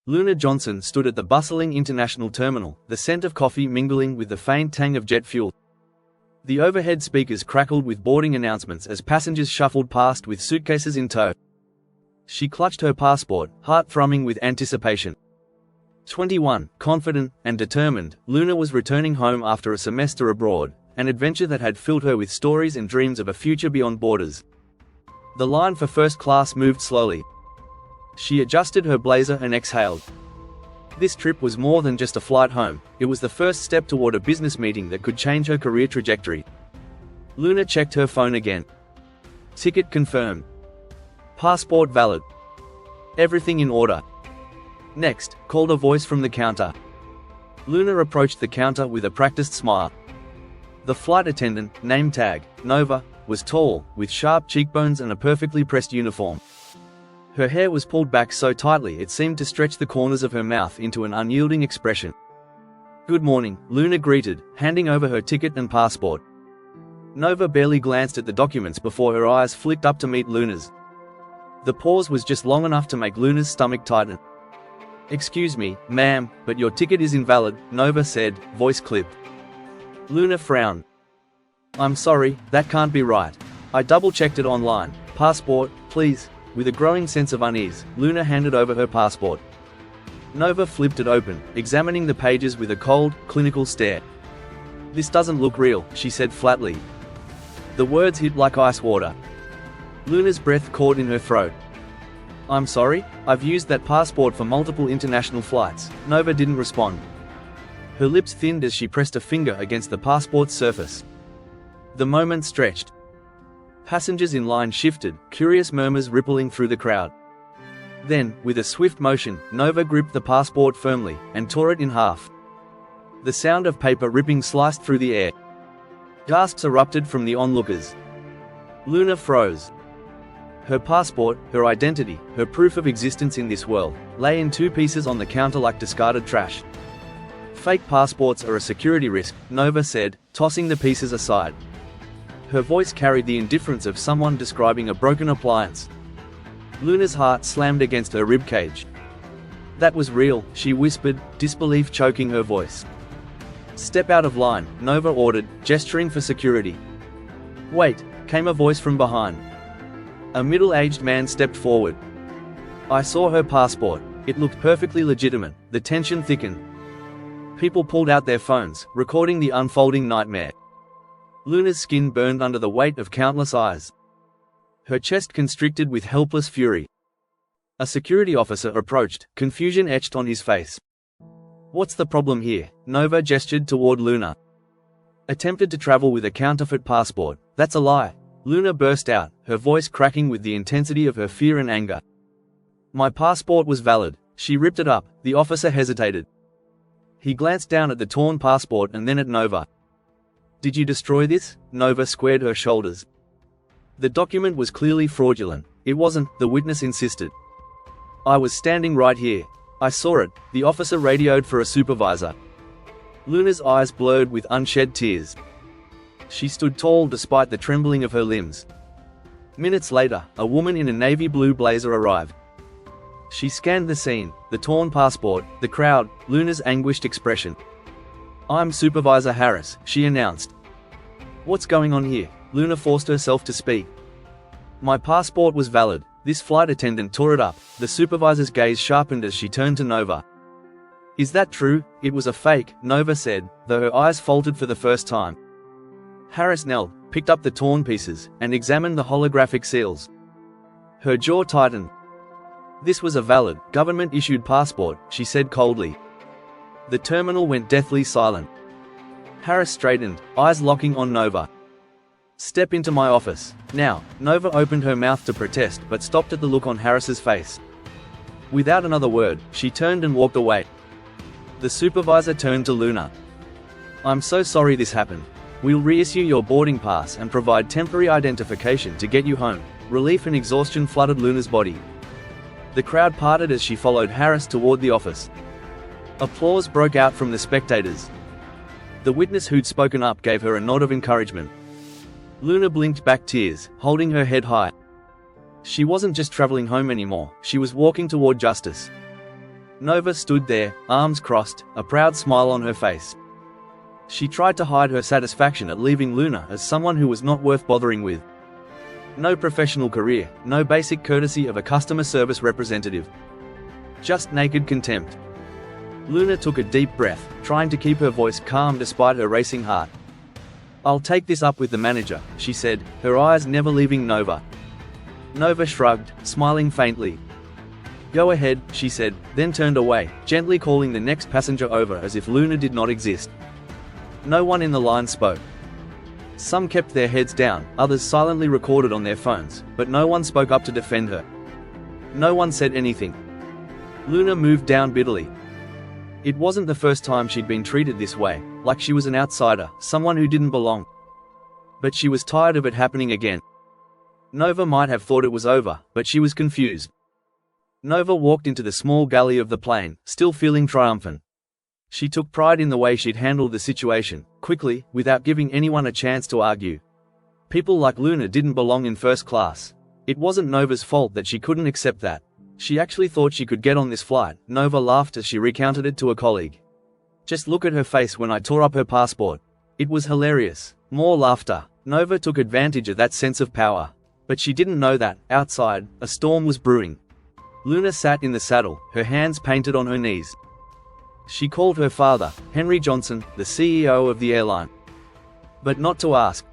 Luna Johnson stood at the bustling international terminal, the scent of coffee mingling with the faint tang of jet fuel. The overhead speakers crackled with boarding announcements as passengers shuffled past with suitcases in tow. She clutched her passport, heart thrumming with anticipation. 21, confident and determined, Luna was returning home after a semester abroad, an adventure that had filled her with stories and dreams of a future beyond borders. The line for first class moved slowly. She adjusted her blazer and exhaled. This trip was more than just a flight home, it was the first step toward a business meeting that could change her career trajectory. Luna checked her phone again. Ticket confirmed. Passport valid. Everything in order. Next, called a voice from the counter. Luna approached the counter with a practiced smile. The flight attendant, name tag, Nova, was tall, with sharp cheekbones and a perfectly pressed uniform. Her hair was pulled back so tightly it seemed to stretch the corners of her mouth into an unyielding expression. "Good morning," Luna greeted, handing over her ticket and passport. Nova barely glanced at the documents before her eyes flicked up to meet Luna's. The pause was just long enough to make Luna's stomach tighten. "Excuse me, ma'am, but your ticket is invalid," Nova said, voice clipped. Luna frowned. "I'm sorry, that can't be right. I double-checked it online. Passport, please." With a growing sense of unease, Luna handed over her passport. Nova flipped it open, examining the pages with a cold, clinical stare. "This doesn't look real," she said flatly. The words hit like ice water. Luna's breath caught in her throat. "I'm sorry, I've used that passport for multiple international flights." Nova didn't respond. Her lips thinned as she pressed a finger against the passport's surface. The moment stretched. Passengers in line shifted, curious murmurs rippling through the crowd. Then, with a swift motion, Nova gripped the passport firmly, and tore it in half. The sound of paper ripping sliced through the air. Gasps erupted from the onlookers. Luna froze. Her passport, her identity, her proof of existence in this world, lay in two pieces on the counter like discarded trash. "Fake passports are a security risk," Nova said, tossing the pieces aside. Her voice carried the indifference of someone describing a broken appliance. Luna's heart slammed against her ribcage. "That was real," she whispered, disbelief choking her voice. "Step out of line," Nova ordered, gesturing for security. "Wait," came a voice from behind. A middle-aged man stepped forward. "I saw her passport. It looked perfectly legitimate." The tension thickened. People pulled out their phones, recording the unfolding nightmare. Luna's skin burned under the weight of countless eyes. Her chest constricted with helpless fury. A security officer approached, confusion etched on his face. "What's the problem here?" Nova gestured toward Luna. "Attempted to travel with a counterfeit passport. That's a lie," Luna burst out, her voice cracking with the intensity of her fear and anger. "My passport was valid." She ripped it up. The officer hesitated. He glanced down at the torn passport and then at Nova. "Did you destroy this?" Nova squared her shoulders. The document was clearly fraudulent. "It wasn't," the witness insisted. "I was standing right here. I saw it." The officer radioed for a supervisor. Luna's eyes blurred with unshed tears. She stood tall despite the trembling of her limbs. Minutes later, a woman in a navy blue blazer arrived. She scanned the scene, the torn passport, the crowd, Luna's anguished expression. "I'm Supervisor Harris," she announced. "What's going on here?" Luna forced herself to speak. "My passport was valid." This flight attendant tore it up. The supervisor's gaze sharpened as she turned to Nova. "Is that true?" "It was a fake," Nova said, though her eyes faltered for the first time. Harris knelt, picked up the torn pieces, and examined the holographic seals. Her jaw tightened. "This was a valid, government-issued passport," she said coldly. The terminal went deathly silent. Harris straightened, eyes locking on Nova. "Step into my office, now." Nova opened her mouth to protest but stopped at the look on Harris's face. Without another word, she turned and walked away. The supervisor turned to Luna. "I'm so sorry this happened. We'll reissue your boarding pass and provide temporary identification to get you home." Relief and exhaustion flooded Luna's body. The crowd parted as she followed Harris toward the office. Applause broke out from the spectators. The witness who'd spoken up gave her a nod of encouragement. Luna blinked back tears, holding her head high. She wasn't just traveling home anymore, she was walking toward justice. Nova stood there, arms crossed, a proud smile on her face. She tried to hide her satisfaction at leaving Luna as someone who was not worth bothering with. No professional career, no basic courtesy of a customer service representative. Just naked contempt. Luna took a deep breath, trying to keep her voice calm despite her racing heart. "I'll take this up with the manager," she said, her eyes never leaving Nova. Nova shrugged, smiling faintly. "Go ahead," she said, then turned away, gently calling the next passenger over as if Luna did not exist. No one in the line spoke. Some kept their heads down, others silently recorded on their phones, but no one spoke up to defend her. No one said anything. Luna moved down bitterly. It wasn't the first time she'd been treated this way, like she was an outsider, someone who didn't belong. But she was tired of it happening again. Nova might have thought it was over, but she was confused. Nova walked into the small galley of the plane, still feeling triumphant. She took pride in the way she'd handled the situation, quickly, without giving anyone a chance to argue. People like Luna didn't belong in first class. It wasn't Nova's fault that she couldn't accept that. She actually thought she could get on this flight. Nova laughed as she recounted it to a colleague. "Just look at her face when I tore up her passport. It was hilarious." More laughter. Nova took advantage of that sense of power. But she didn't know that, outside, a storm was brewing. Luna sat in the saddle, her hands painted on her knees. She called her father, Henry Johnson, the CEO of the airline. But not to ask.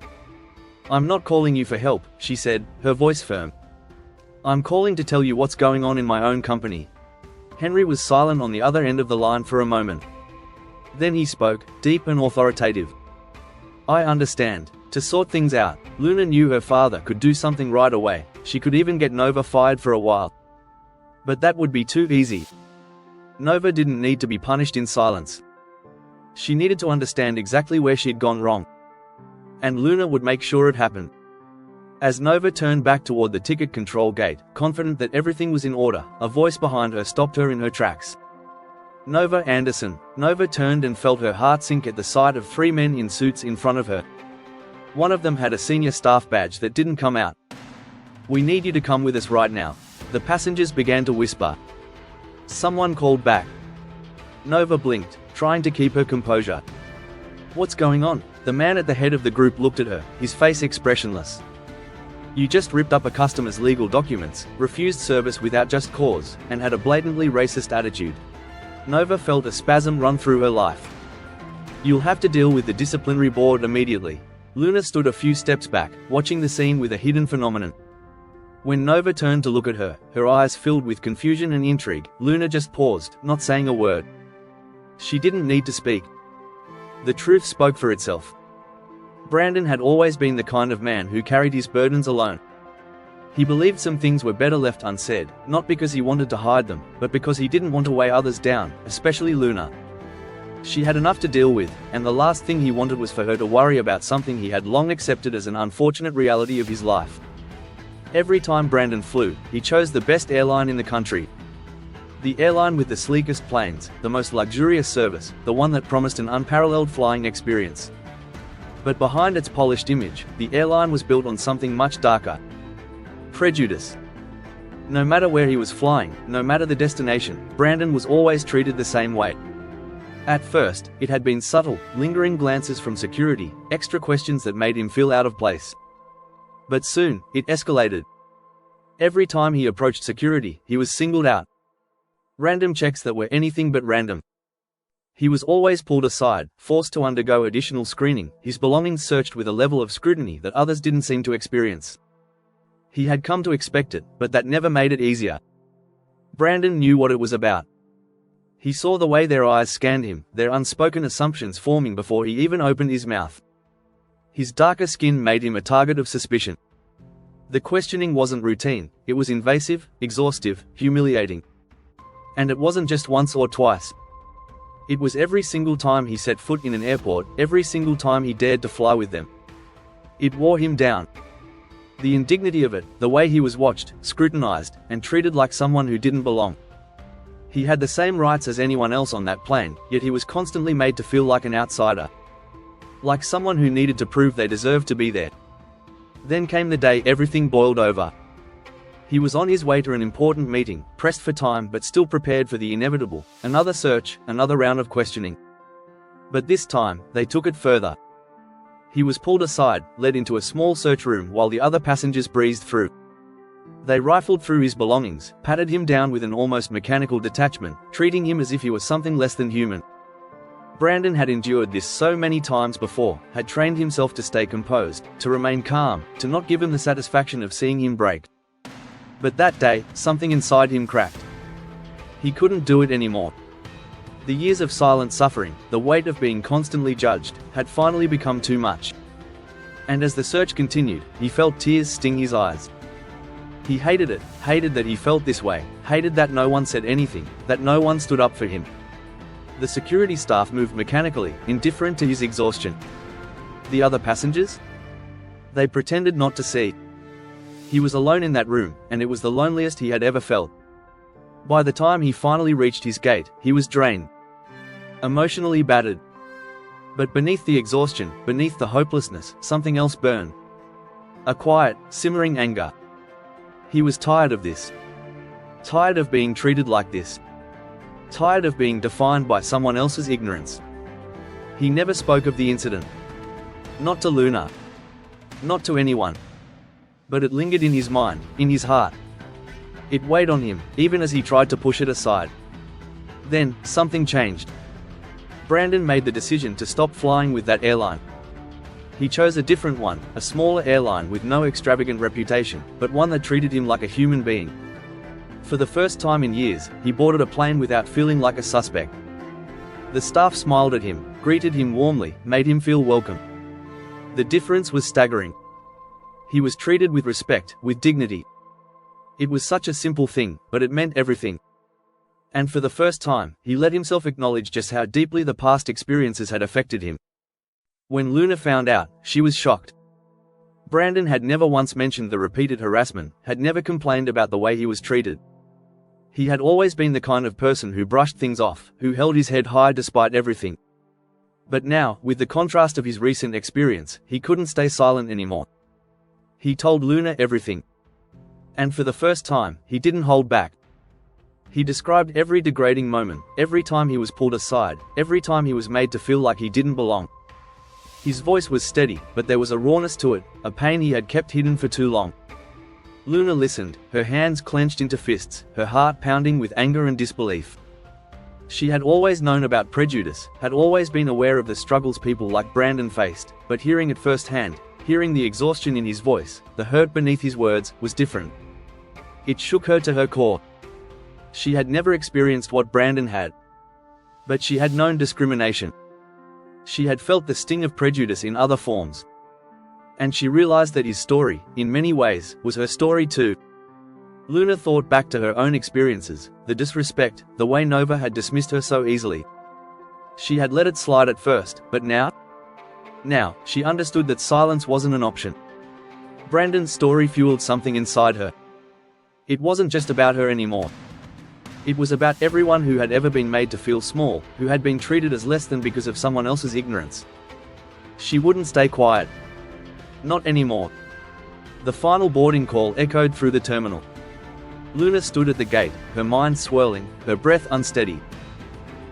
"I'm not calling you for help," she said, her voice firm. "I'm calling to tell you what's going on in my own company." Henry was silent on the other end of the line for a moment. Then he spoke, deep and authoritative. "I understand. To sort things out." Luna knew her father could do something right away. She could even get Nova fired for a while. But that would be too easy. Nova didn't need to be punished in silence. She needed to understand exactly where she'd gone wrong. And Luna would make sure it happened. As Nova turned back toward the ticket control gate, confident that everything was in order, a voice behind her stopped her in her tracks. "Nova Anderson." Nova turned and felt her heart sink at the sight of three men in suits in front of her. One of them had a senior staff badge that didn't come out. "We need you to come with us right now." The passengers began to whisper. Someone called back. Nova blinked, trying to keep her composure. "What's going on?" The man at the head of the group looked at her, his face expressionless. "You just ripped up a customer's legal documents, refused service without just cause, and had a blatantly racist attitude." Nova felt a spasm run through her life. "You'll have to deal with the disciplinary board immediately." Luna stood a few steps back, watching the scene with a hidden phenomenon. When Nova turned to look at her, her eyes filled with confusion and intrigue, Luna just paused, not saying a word. She didn't need to speak. The truth spoke for itself. Brandon had always been the kind of man who carried his burdens alone. He believed some things were better left unsaid, not because he wanted to hide them, but because he didn't want to weigh others down, especially Luna. She had enough to deal with, and the last thing he wanted was for her to worry about something he had long accepted as an unfortunate reality of his life. Every time Brandon flew, he chose the best airline in the country. The airline with the sleekest planes, the most luxurious service, the one that promised an unparalleled flying experience. But behind its polished image, the airline was built on something much darker. Prejudice. No matter where he was flying, no matter the destination, Brandon was always treated the same way. At first, it had been subtle, lingering glances from security, extra questions that made him feel out of place. But soon, it escalated. Every time he approached security, he was singled out. Random checks that were anything but random. He was always pulled aside, forced to undergo additional screening, his belongings searched with a level of scrutiny that others didn't seem to experience. He had come to expect it, but that never made it easier. Brandon knew what it was about. He saw the way their eyes scanned him, their unspoken assumptions forming before he even opened his mouth. His darker skin made him a target of suspicion. The questioning wasn't routine, it was invasive, exhaustive, humiliating. And it wasn't just once or twice. It was every single time he set foot in an airport, every single time he dared to fly with them. It wore him down. The indignity of it, the way he was watched, scrutinized, and treated like someone who didn't belong. He had the same rights as anyone else on that plane, yet he was constantly made to feel like an outsider. Like someone who needed to prove they deserved to be there. Then came the day everything boiled over. He was on his way to an important meeting, pressed for time but still prepared for the inevitable, another search, another round of questioning. But this time, they took it further. He was pulled aside, led into a small search room while the other passengers breezed through. They rifled through his belongings, patted him down with an almost mechanical detachment, treating him as if he was something less than human. Brandon had endured this so many times before, had trained himself to stay composed, to remain calm, to not give him the satisfaction of seeing him break. But that day, something inside him cracked. He couldn't do it anymore. The years of silent suffering, the weight of being constantly judged, had finally become too much. And as the search continued, he felt tears sting his eyes. He hated it, hated that he felt this way, hated that no one said anything, that no one stood up for him. The security staff moved mechanically, indifferent to his exhaustion. The other passengers? They pretended not to see. He was alone in that room, and it was the loneliest he had ever felt. By the time he finally reached his gate, he was drained, emotionally battered. But beneath the exhaustion, beneath the hopelessness, something else burned. A quiet, simmering anger. He was tired of this. Tired of being treated like this. Tired of being defined by someone else's ignorance. He never spoke of the incident. Not to Luna. Not to anyone. But it lingered in his mind, in his heart. It weighed on him, even as he tried to push it aside. Then, something changed. Brandon made the decision to stop flying with that airline. He chose a different one, a smaller airline with no extravagant reputation, but one that treated him like a human being. For the first time in years, he boarded a plane without feeling like a suspect. The staff smiled at him, greeted him warmly, made him feel welcome. The difference was staggering. He was treated with respect, with dignity. It was such a simple thing, but it meant everything. And for the first time, he let himself acknowledge just how deeply the past experiences had affected him. When Luna found out, she was shocked. Brandon had never once mentioned the repeated harassment, had never complained about the way he was treated. He had always been the kind of person who brushed things off, who held his head high despite everything. But now, with the contrast of his recent experience, he couldn't stay silent anymore. He told Luna everything. And for the first time, he didn't hold back. He described every degrading moment, every time he was pulled aside, every time he was made to feel like he didn't belong. His voice was steady, but there was a rawness to it, a pain he had kept hidden for too long. Luna listened, her hands clenched into fists, her heart pounding with anger and disbelief. She had always known about prejudice, had always been aware of the struggles people like Brandon faced, but hearing it firsthand, hearing the exhaustion in his voice, the hurt beneath his words, was different. It shook her to her core. She had never experienced what Brandon had. But she had known discrimination. She had felt the sting of prejudice in other forms. And she realized that his story, in many ways, was her story too. Luna thought back to her own experiences, the disrespect, the way Nova had dismissed her so easily. She had let it slide at first, but now, she understood that silence wasn't an option. Brandon's story fueled something inside her. It wasn't just about her anymore. It was about everyone who had ever been made to feel small, who had been treated as less than because of someone else's ignorance. She wouldn't stay quiet. Not anymore. The final boarding call echoed through the terminal. Luna stood at the gate, her mind swirling, her breath unsteady.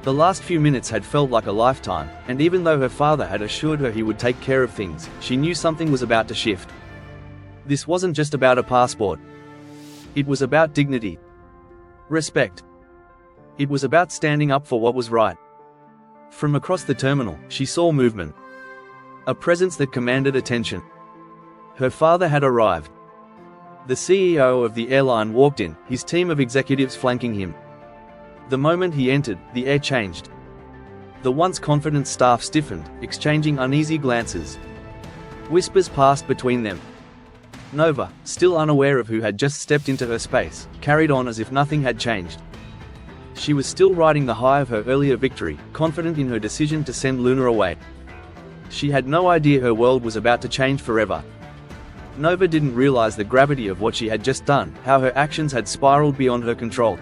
The last few minutes had felt like a lifetime, and even though her father had assured her he would take care of things, she knew something was about to shift. This wasn't just about a passport. It was about dignity. Respect. It was about standing up for what was right. From across the terminal, she saw movement. A presence that commanded attention. Her father had arrived. The CEO of the airline walked in, his team of executives flanking him. The moment he entered, the air changed. The once confident staff stiffened, exchanging uneasy glances. Whispers passed between them. Nova, still unaware of who had just stepped into her space, carried on as if nothing had changed. She was still riding the high of her earlier victory, confident in her decision to send Luna away. She had no idea her world was about to change forever. Nova didn't realize the gravity of what she had just done, how her actions had spiraled beyond her control.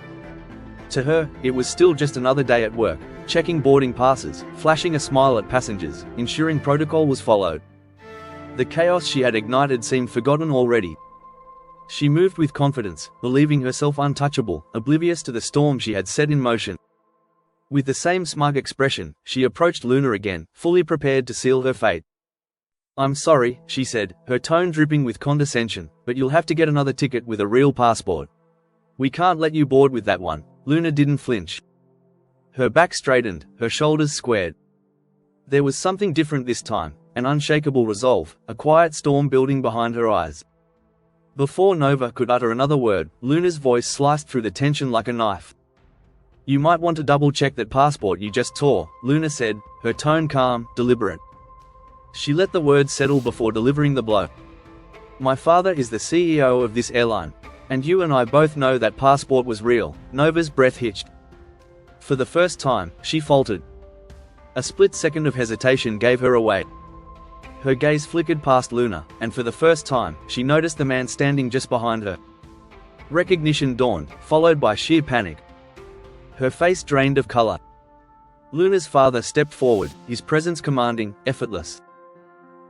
To her, it was still just another day at work, checking boarding passes, flashing a smile at passengers, ensuring protocol was followed. The chaos she had ignited seemed forgotten already. She moved with confidence, believing herself untouchable, oblivious to the storm she had set in motion. With the same smug expression, she approached Luna again, fully prepared to seal her fate. "I'm sorry," she said, her tone dripping with condescension, "but you'll have to get another ticket with a real passport. We can't let you board with that one." Luna didn't flinch. Her back straightened, her shoulders squared. There was something different this time, an unshakable resolve, a quiet storm building behind her eyes. Before Nova could utter another word, Luna's voice sliced through the tension like a knife. "You might want to double-check that passport you just tore," Luna said, her tone calm, deliberate. She let the words settle before delivering the blow. "My father is the CEO of this airline. And you and I both know that passport was real." Nova's breath hitched. For the first time, she faltered. A split second of hesitation gave her away. Her gaze flickered past Luna, and for the first time, she noticed the man standing just behind her. Recognition dawned, followed by sheer panic. Her face drained of color. Luna's father stepped forward, his presence commanding, effortless.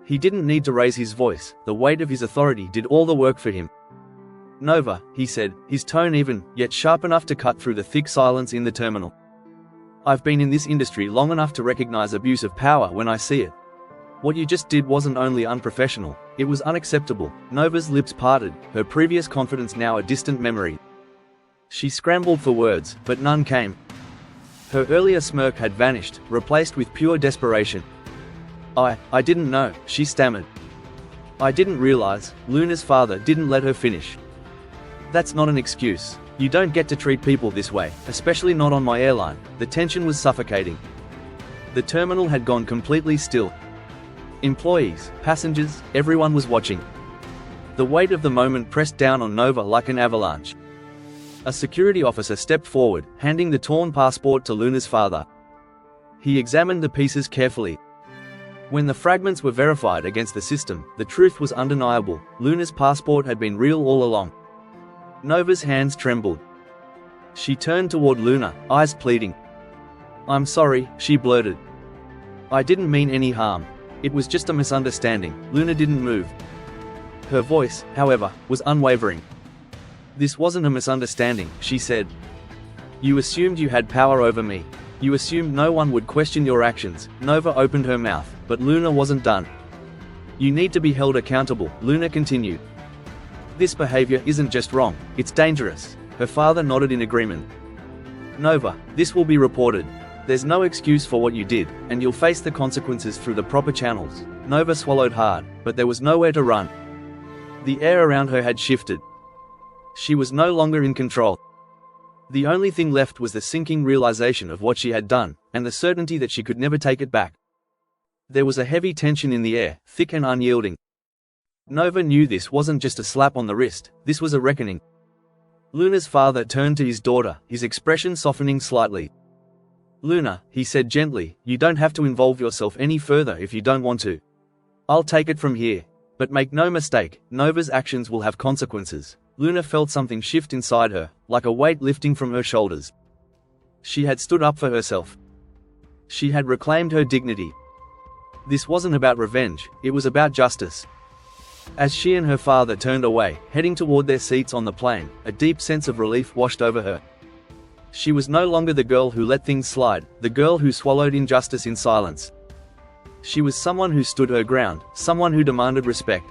He didn't need to raise his voice, the weight of his authority did all the work for him. "Nova," he said, his tone even, yet sharp enough to cut through the thick silence in the terminal. "I've been in this industry long enough to recognize abuse of power when I see it. What you just did wasn't only unprofessional, it was unacceptable." Nova's lips parted, her previous confidence now a distant memory. She scrambled for words, but none came. Her earlier smirk had vanished, replaced with pure desperation. I didn't know," she stammered. "I didn't realize." Luna's father didn't let her finish. "That's not an excuse. You don't get to treat people this way, especially not on my airline." The tension was suffocating. The terminal had gone completely still. Employees, passengers, everyone was watching. The weight of the moment pressed down on Nova like an avalanche. A security officer stepped forward, handing the torn passport to Luna's father. He examined the pieces carefully. When the fragments were verified against the system, the truth was undeniable. Luna's passport had been real all along. Nova's hands trembled. She turned toward Luna, eyes pleading. "I'm sorry," she blurted. "I didn't mean any harm. It was just a misunderstanding." Luna didn't move. Her voice, however, was unwavering. "This wasn't a misunderstanding," she said. "You assumed you had power over me. You assumed no one would question your actions." Nova opened her mouth, but Luna wasn't done. "You need to be held accountable," Luna continued. "This behavior isn't just wrong, it's dangerous." Her father nodded in agreement. "Nova, this will be reported. There's no excuse for what you did, and you'll face the consequences through the proper channels." Nova swallowed hard, but there was nowhere to run. The air around her had shifted. She was no longer in control. The only thing left was the sinking realization of what she had done, and the certainty that she could never take it back. There was a heavy tension in the air, thick and unyielding. Nova knew this wasn't just a slap on the wrist, this was a reckoning. Luna's father turned to his daughter, his expression softening slightly. "Luna," he said gently, "you don't have to involve yourself any further if you don't want to. I'll take it from here. But make no mistake, Nova's actions will have consequences." Luna felt something shift inside her, like a weight lifting from her shoulders. She had stood up for herself. She had reclaimed her dignity. This wasn't about revenge, it was about justice. As she and her father turned away, heading toward their seats on the plane, a deep sense of relief washed over her. She was no longer the girl who let things slide, the girl who swallowed injustice in silence. She was someone who stood her ground, someone who demanded respect.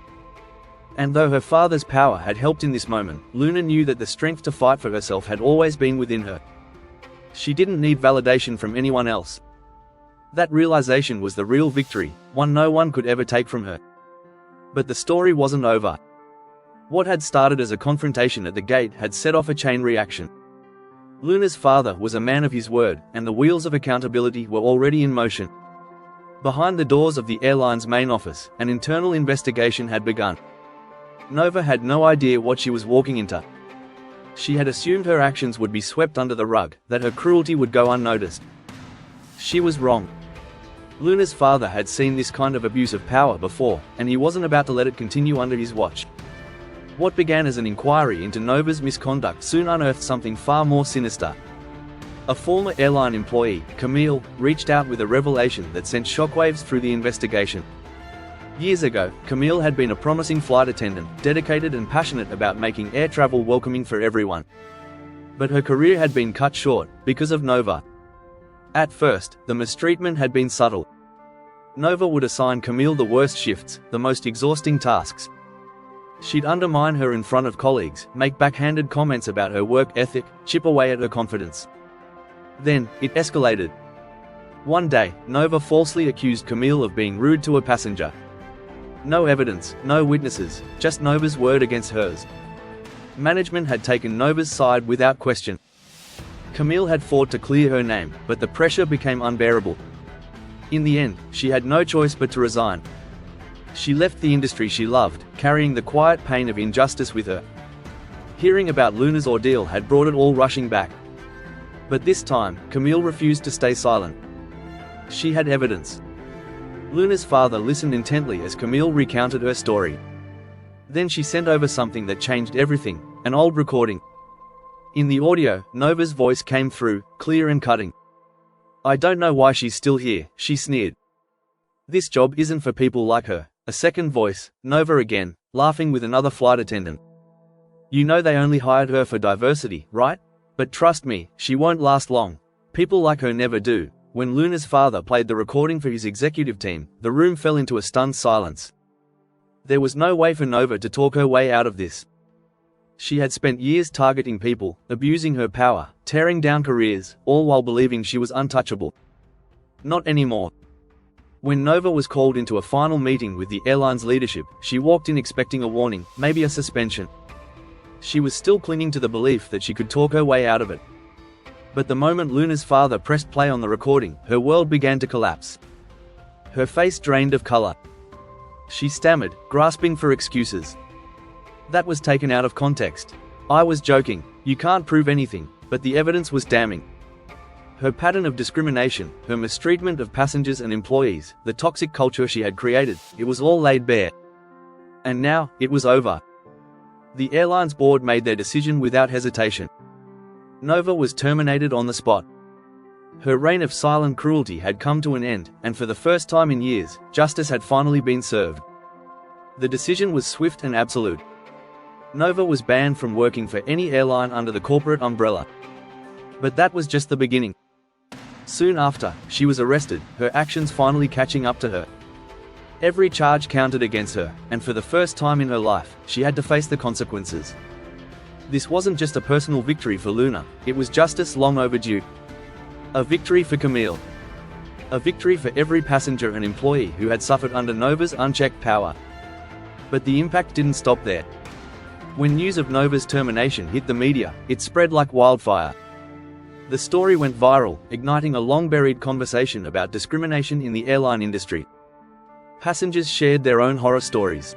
And though her father's power had helped in this moment, Luna knew that the strength to fight for herself had always been within her. She didn't need validation from anyone else. That realization was the real victory, one no one could ever take from her. But the story wasn't over. What had started as a confrontation at the gate had set off a chain reaction. Luna's father was a man of his word, and the wheels of accountability were already in motion. Behind the doors of the airline's main office, an internal investigation had begun. Nova had no idea what she was walking into. She had assumed her actions would be swept under the rug, that her cruelty would go unnoticed. She was wrong. Luna's father had seen this kind of abuse of power before, and he wasn't about to let it continue under his watch. What began as an inquiry into Nova's misconduct soon unearthed something far more sinister. A former airline employee, Camille, reached out with a revelation that sent shockwaves through the investigation. Years ago, Camille had been a promising flight attendant, dedicated and passionate about making air travel welcoming for everyone. But her career had been cut short, because of Nova. At first, the mistreatment had been subtle. Nova would assign Camille the worst shifts, the most exhausting tasks. She'd undermine her in front of colleagues, make backhanded comments about her work ethic, chip away at her confidence. Then, it escalated. One day, Nova falsely accused Camille of being rude to a passenger. No evidence, no witnesses, just Nova's word against hers. Management had taken Nova's side without question. Camille had fought to clear her name, but the pressure became unbearable. In the end, she had no choice but to resign. She left the industry she loved, carrying the quiet pain of injustice with her. Hearing about Luna's ordeal had brought it all rushing back. But this time, Camille refused to stay silent. She had evidence. Luna's father listened intently as Camille recounted her story. Then she sent over something that changed everything, an old recording. In the audio, Nova's voice came through, clear and cutting. "I don't know why she's still here," she sneered. "This job isn't for people like her." A second voice, Nova again, laughing with another flight attendant. "You know they only hired her for diversity, right? But trust me, she won't last long. People like her never do." When Luna's father played the recording for his executive team, the room fell into a stunned silence. There was no way for Nova to talk her way out of this. She had spent years targeting people, abusing her power, tearing down careers, all while believing she was untouchable. Not anymore. When Nova was called into a final meeting with the airline's leadership, she walked in expecting a warning, maybe a suspension. She was still clinging to the belief that she could talk her way out of it. But the moment Luna's father pressed play on the recording, her world began to collapse. Her face drained of color. She stammered, grasping for excuses. "That was taken out of context. I was joking. You can't prove anything," but the evidence was damning. Her pattern of discrimination, her mistreatment of passengers and employees, the toxic culture she had created, it was all laid bare. And now, it was over. The airline's board made their decision without hesitation. Nova was terminated on the spot. Her reign of silent cruelty had come to an end, and for the first time in years, justice had finally been served. The decision was swift and absolute. Nova was banned from working for any airline under the corporate umbrella. But that was just the beginning. Soon after, she was arrested, her actions finally catching up to her. Every charge counted against her, and for the first time in her life, she had to face the consequences. This wasn't just a personal victory for Luna, it was justice long overdue. A victory for Camille. A victory for every passenger and employee who had suffered under Nova's unchecked power. But the impact didn't stop there. When news of Nova's termination hit the media, it spread like wildfire. The story went viral, igniting a long-buried conversation about discrimination in the airline industry. Passengers shared their own horror stories.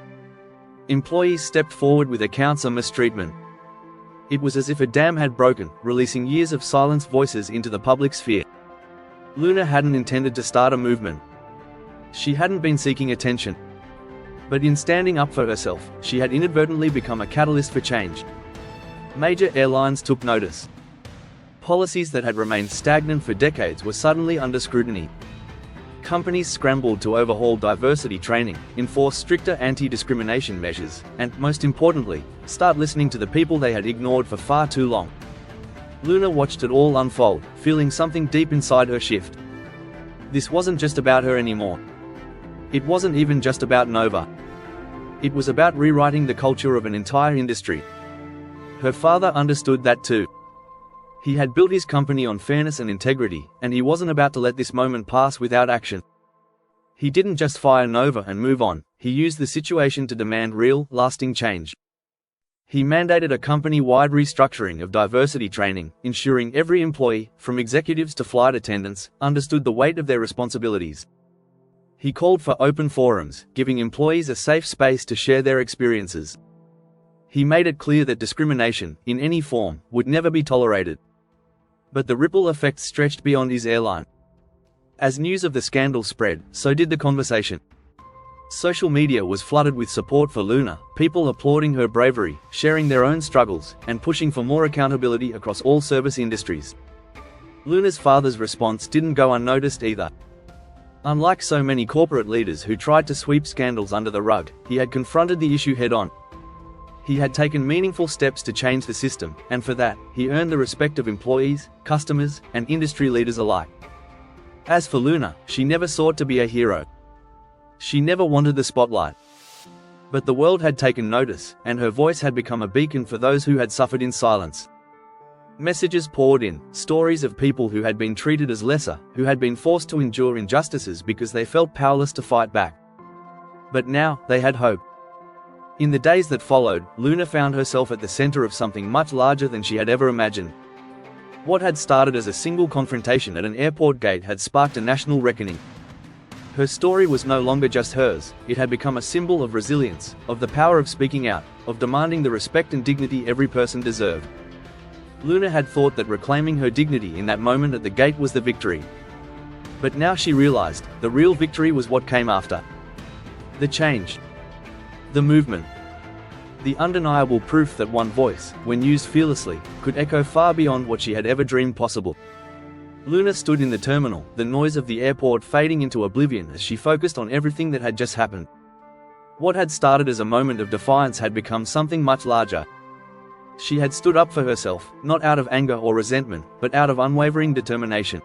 Employees stepped forward with accounts of mistreatment. It was as if a dam had broken, releasing years of silenced voices into the public sphere. Luna hadn't intended to start a movement. She hadn't been seeking attention. But in standing up for herself, she had inadvertently become a catalyst for change. Major airlines took notice. Policies that had remained stagnant for decades were suddenly under scrutiny. Companies scrambled to overhaul diversity training, enforce stricter anti-discrimination measures, and, most importantly, start listening to the people they had ignored for far too long. Luna watched it all unfold, feeling something deep inside her shift. This wasn't just about her anymore. It wasn't even just about Nova. It was about rewriting the culture of an entire industry. Her father understood that too. He had built his company on fairness and integrity, and he wasn't about to let this moment pass without action. He didn't just fire Nova and move on, he used the situation to demand real, lasting change. He mandated a company-wide restructuring of diversity training, ensuring every employee, from executives to flight attendants, understood the weight of their responsibilities. He called for open forums, giving employees a safe space to share their experiences. He made it clear that discrimination, in any form, would never be tolerated. But the ripple effect stretched beyond his airline. As news of the scandal spread, so did the conversation. Social media was flooded with support for Luna, people applauding her bravery, sharing their own struggles, and pushing for more accountability across all service industries. Luna's father's response didn't go unnoticed either. Unlike so many corporate leaders who tried to sweep scandals under the rug, he had confronted the issue head-on. He had taken meaningful steps to change the system, and for that, he earned the respect of employees, customers, and industry leaders alike. As for Luna, she never sought to be a hero. She never wanted the spotlight. But the world had taken notice, and her voice had become a beacon for those who had suffered in silence. Messages poured in, stories of people who had been treated as lesser, who had been forced to endure injustices because they felt powerless to fight back. But now, they had hope. In the days that followed, Luna found herself at the center of something much larger than she had ever imagined. What had started as a single confrontation at an airport gate had sparked a national reckoning. Her story was no longer just hers, it had become a symbol of resilience, of the power of speaking out, of demanding the respect and dignity every person deserved. Luna had thought that reclaiming her dignity in that moment at the gate was the victory. But now she realized, the real victory was what came after. The change. The movement. The undeniable proof that one voice, when used fearlessly, could echo far beyond what she had ever dreamed possible. Luna stood in the terminal, the noise of the airport fading into oblivion as she focused on everything that had just happened. What had started as a moment of defiance had become something much larger. She had stood up for herself, not out of anger or resentment, but out of unwavering determination.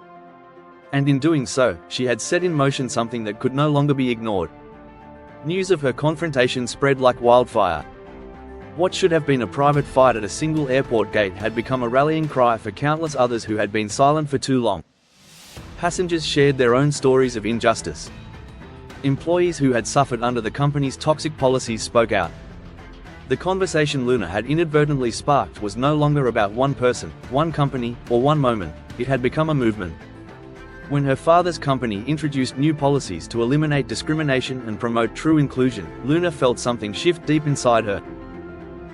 And in doing so, she had set in motion something that could no longer be ignored. News of her confrontation spread like wildfire. What should have been a private fight at a single airport gate had become a rallying cry for countless others who had been silent for too long. Passengers shared their own stories of injustice. Employees who had suffered under the company's toxic policies spoke out. The conversation Luna had inadvertently sparked was no longer about one person, one company, or one moment. It had become a movement. When her father's company introduced new policies to eliminate discrimination and promote true inclusion, Luna felt something shift deep inside her.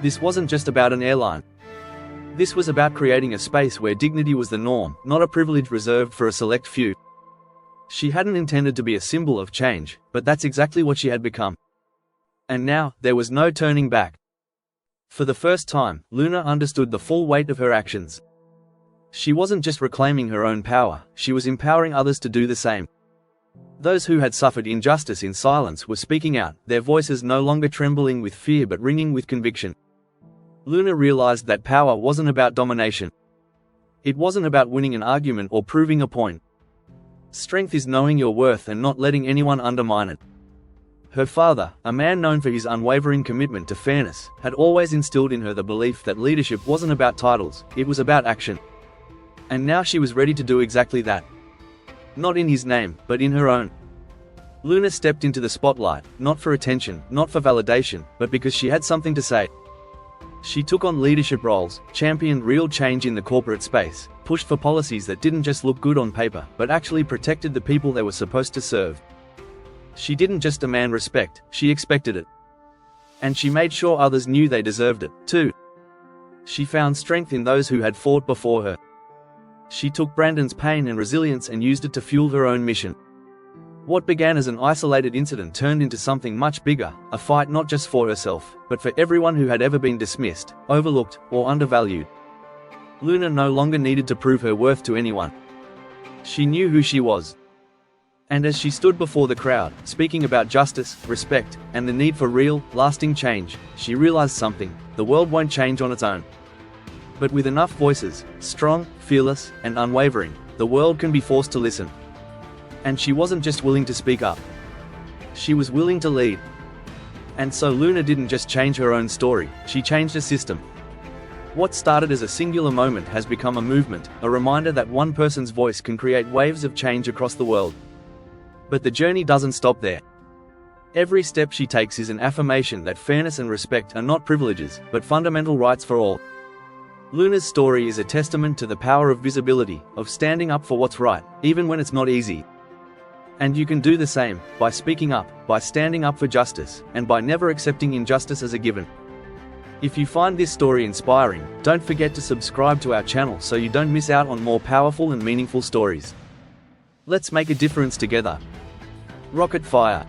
This wasn't just about an airline. This was about creating a space where dignity was the norm, not a privilege reserved for a select few. She hadn't intended to be a symbol of change, but that's exactly what she had become. And now, there was no turning back. For the first time, Luna understood the full weight of her actions. She wasn't just reclaiming her own power, she was empowering others to do the same. Those who had suffered injustice in silence were speaking out, their voices no longer trembling with fear but ringing with conviction. Luna realized that power wasn't about domination. It wasn't about winning an argument or proving a point. Strength is knowing your worth and not letting anyone undermine it. Her father, a man known for his unwavering commitment to fairness, had always instilled in her the belief that leadership wasn't about titles, it was about action. And now she was ready to do exactly that. Not in his name, but in her own. Luna stepped into the spotlight, not for attention, not for validation, but because she had something to say. She took on leadership roles, championed real change in the corporate space, pushed for policies that didn't just look good on paper, but actually protected the people they were supposed to serve. She didn't just demand respect, she expected it. And she made sure others knew they deserved it, too. She found strength in those who had fought before her. She took Brandon's pain and resilience and used it to fuel her own mission. What began as an isolated incident turned into something much bigger, a fight not just for herself, but for everyone who had ever been dismissed, overlooked, or undervalued. Luna no longer needed to prove her worth to anyone. She knew who she was. And as she stood before the crowd, speaking about justice, respect, and the need for real, lasting change, she realized something: the world won't change on its own. But with enough voices, strong, fearless, and unwavering, the world can be forced to listen. And she wasn't just willing to speak up. She was willing to lead. And so Luna didn't just change her own story, she changed a system. What started as a singular moment has become a movement, a reminder that one person's voice can create waves of change across the world. But the journey doesn't stop there. Every step she takes is an affirmation that fairness and respect are not privileges, but fundamental rights for all. Luna's story is a testament to the power of visibility, of standing up for what's right, even when it's not easy. And you can do the same, by speaking up, by standing up for justice, and by never accepting injustice as a given. If you find this story inspiring, don't forget to subscribe to our channel so you don't miss out on more powerful and meaningful stories. Let's make a difference together. Rocket Fire.